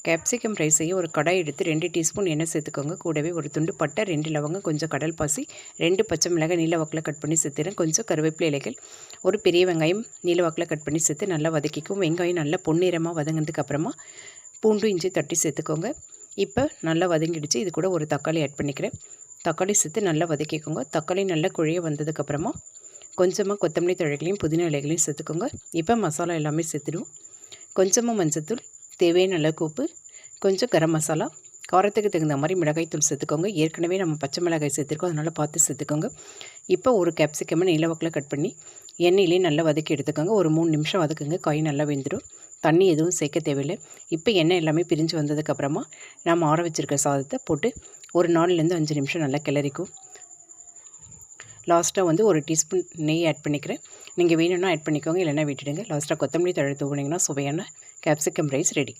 Capsicum rice செய்ய ஒரு கடாய் எடுத்து 2 டீஸ்பூன் எண்ணெய் சேர்த்துக்கோங்க. கூடவே ஒரு துண்டு பட்டை, 2 லவங்கம், கொஞ்சம் கடல் பாசி, 2 பச்சை மிளகாய் நீல வாக்கில் கட் பண்ணி சேர்த்துறேன். கொஞ்சம் கருவேப்பிலை இலைகள், ஒரு பெரிய வெங்காயம் நீல வாக்கில் கட் பண்ணி சேர்த்து நல்லா வதக்கிக்கும். வெங்காயம் நல்லா பொன்னிறமாக வதங்கினதுக்கு அப்புறமா பூண்டு இஞ்சி தட்டி சேர்த்துக்கோங்க. இப்போ நல்லா வதங்கிடுச்சு. இது கூட ஒரு தக்காளி ஆட் பண்ணிக்கிறேன். தக்காளி சேர்த்து நல்லா வதக்கிக்கோங்க. தக்காளி நல்லா குழைய வந்ததுக்கப்புறமா கொஞ்சமாக கொத்தமல்லி தழைகளையும் புதினா இலைகளையும் சேர்த்துக்கோங்க. இப்போ மசாலா எல்லாமே சேர்த்துடுவோம். கொஞ்சமாக மஞ்சத்தூள், தேவையான அளவுக்கு உப்பு, கொஞ்சம் கரம் மசாலா, காரத்துக்கு தகுந்த மாதிரி மிளகாய்த்தூள் சேர்த்துக்கோங்க. ஏற்கனவே நம்ம பச்சை மிளகாய் சேர்த்துருக்கோம், அதனால் பார்த்து சேர்த்துக்கோங்க. இப்போ ஒரு கேப்சிகமை நீல வாக்கில் கட் பண்ணி எண்ணெயிலே நல்லா வதக்கி எடுத்துக்கோங்க. ஒரு 3 நிமிஷம் வதக்குங்க. காய் நல்லா வெந்துடும். தண்ணி எதுவும் சேர்க்க தேவையில்லை. இப்போ எண்ணெய் எல்லாமே பிரிஞ்சு வந்ததுக்கப்புறமா நம்ம ஆற வச்சுருக்க சாதத்தை போட்டு ஒரு 4லேருந்து 5 நிமிஷம் நல்லா கிளறிக்கும். லாஸ்ட்டாக ஒரு டீஸ்பூன் நெய் ஆட் பண்ணிக்கிறேன். நீங்கள் வேணும்னா ஆட் பண்ணிக்கோங்க, இல்லைன்னா விட்டுடுங்க. லாஸ்ட்டாக கொத்தமல்லி தழை தூவுனீங்கன்னா சுவையான கேப்சிகம் ரைஸ் ரெடி.